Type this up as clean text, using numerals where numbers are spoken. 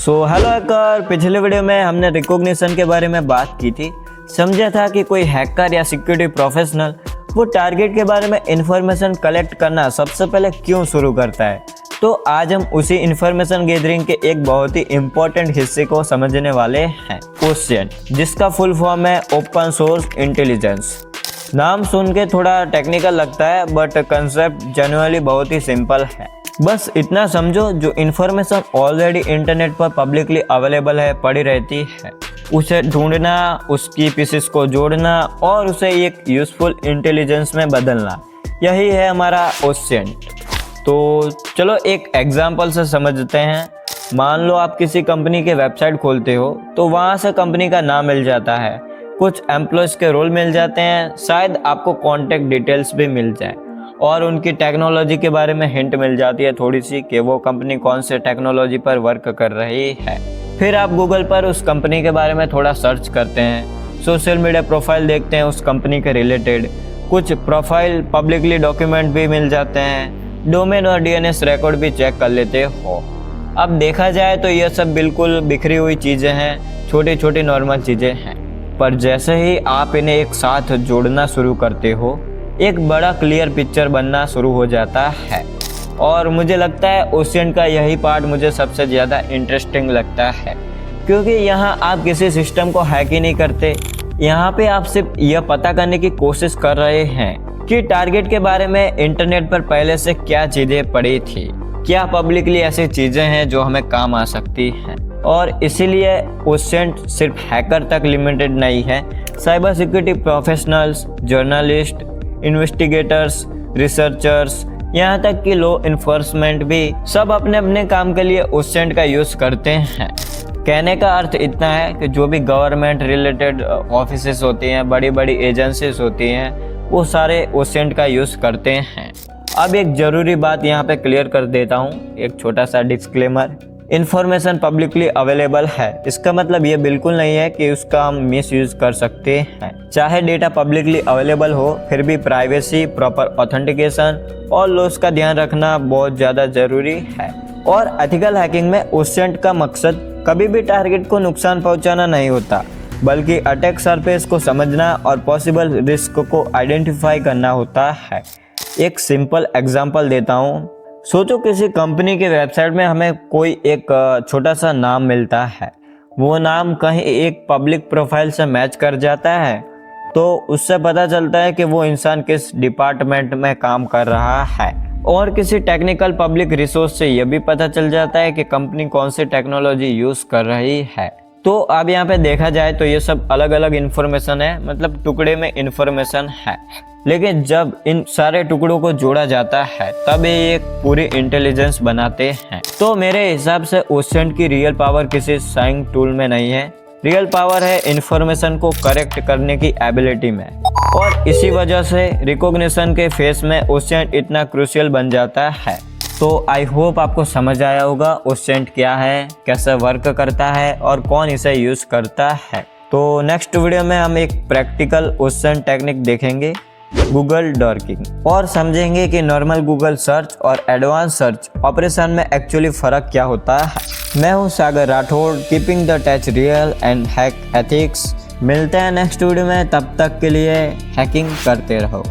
Hello hacker, पिछले video में हमने रिकॉग्निशन के बारे में बात की थी। समझा था कि कोई हैकर या सिक्योरिटी प्रोफेशनल वो टारगेट के बारे में इंफॉर्मेशन कलेक्ट करना सबसे पहले क्यों शुरू करता है। तो आज हम उसी इंफॉर्मेशन गैदरिंग के एक बहुत ही इम्पोर्टेंट हिस्से को समझने वाले हैं, ओसिएंट, जिसका फुल फॉर्म है ओपन सोर्स इंटेलिजेंस। नाम सुन के थोड़ा टेक्निकल लगता है बट कंसेप्ट जेन्युइनली बहुत ही सिंपल है। बस इतना समझो, जो इन्फॉर्मेशन ऑलरेडी इंटरनेट पर पब्लिकली अवेलेबल है, पड़ी रहती है, उसे ढूंढना, उसकी पीसेस को जोड़ना और उसे एक यूजफुल इंटेलिजेंस में बदलना, यही है हमारा ओसिएंट। तो चलो एक एग्जांपल से समझते हैं। मान लो आप किसी कंपनी के वेबसाइट खोलते हो तो वहाँ से कंपनी का नाम मिल जाता है, कुछ एम्प्लॉयज़ के रोल मिल जाते हैं, शायद आपको कॉन्टैक्ट डिटेल्स भी मिल जाए और उनकी टेक्नोलॉजी के बारे में हिंट मिल जाती है थोड़ी सी कि वो कंपनी कौन से टेक्नोलॉजी पर वर्क कर रही है। फिर आप गूगल पर उस कंपनी के बारे में थोड़ा सर्च करते हैं, सोशल मीडिया प्रोफाइल देखते हैं उस कंपनी के रिलेटेड, कुछ प्रोफाइल पब्लिकली डॉक्यूमेंट भी मिल जाते हैं, डोमेन और डीएनएस रिकॉर्ड भी चेक कर लेते हो। अब देखा जाए तो ये सब बिल्कुल बिखरी हुई चीज़ें हैं, छोटी छोटी नॉर्मल चीज़ें हैं, पर जैसे ही आप इन्हें एक साथ जोड़ना शुरू करते हो एक बड़ा क्लियर पिक्चर बनना शुरू हो जाता है। और मुझे लगता है ओसिएंट का यही पार्ट मुझे सबसे ज़्यादा इंटरेस्टिंग लगता है, क्योंकि यहाँ आप किसी सिस्टम को हैक ही नहीं करते, यहाँ पे आप सिर्फ यह पता करने की कोशिश कर रहे हैं कि टारगेट के बारे में इंटरनेट पर पहले से क्या चीज़ें पड़ी थी, क्या पब्लिकली ऐसी चीज़ें हैं जो हमें काम आ सकती हैं। और इसीलिए ओसिएंट सिर्फ हैकर तक लिमिटेड नहीं है, cyber security professionals, journalist, investigators, researchers, यहाँ तक कि लॉ इन्फोर्समेंट भी सब अपने अपने काम के लिए ओसिएंट का यूज़ करते हैं। कहने का अर्थ इतना है कि जो भी गवर्नमेंट रिलेटेड ऑफिसेस होती हैं, बड़ी बड़ी एजेंसीज होती हैं, वो सारे ओसिएंट का यूज़ करते हैं। अब एक ज़रूरी बात यहाँ पे क्लियर कर देता हूँ, एक छोटा सा डिस्क्लेमर। इन्फॉर्मेशन पब्लिकली अवेलेबल है, इसका मतलब ये बिल्कुल नहीं है कि उसका हम मिस यूज़ कर सकते हैं। चाहे डेटा पब्लिकली अवेलेबल हो, फिर भी प्राइवेसी, प्रॉपर ऑथेंटिकेशन और लॉस का ध्यान रखना बहुत ज़्यादा ज़रूरी है। और एथिकल हैकिंग में ओसिएंट का मकसद कभी भी टारगेट को नुकसान पहुंचाना नहीं होता, बल्कि अटैक सरफेस को समझना और पॉसिबल रिस्क को आइडेंटिफाई करना होता है। एक सिंपल एग्जांपल देता हूँ। सोचो किसी कंपनी के वेबसाइट में हमें कोई एक छोटा सा नाम मिलता है, वो नाम कहीं एक पब्लिक प्रोफाइल से मैच कर जाता है, तो उससे पता चलता है कि वो इंसान किस डिपार्टमेंट में काम कर रहा है। और किसी टेक्निकल पब्लिक रिसोर्स से यह भी पता चल जाता है कि कंपनी कौन सी टेक्नोलॉजी यूज़ कर रही है। तो अब यहाँ पे देखा जाए तो ये सब अलग अलग इन्फॉर्मेशन है, मतलब टुकड़े में इन्फॉर्मेशन है, लेकिन जब इन सारे टुकड़ों को जोड़ा जाता है तब ये एक पूरी इंटेलिजेंस बनाते हैं। तो मेरे हिसाब से ओसिएंट की रियल पावर किसी साइंग टूल में नहीं है, रियल पावर है इन्फॉर्मेशन को करेक्ट करने की एबिलिटी में। और इसी वजह से रिकॉग्निशन के फेस में ओसिएंट इतना क्रूशियल बन जाता है। तो आई होप आपको समझ आया होगा ओसिएंट क्या है, कैसे वर्क करता है और कौन इसे यूज़ करता है। तो नेक्स्ट वीडियो में हम एक प्रैक्टिकल ओसिएंट टेक्निक देखेंगे, गूगल डॉर्किंग, और समझेंगे कि नॉर्मल गूगल सर्च और एडवांस सर्च ऑपरेशन में एक्चुअली फ़र्क क्या होता है। मैं हूँ Sagar Rathore, keeping the touch real and hack ethics. मिलते हैं नेक्स्ट वीडियो में, तब तक के लिए हैकिंग करते रहो।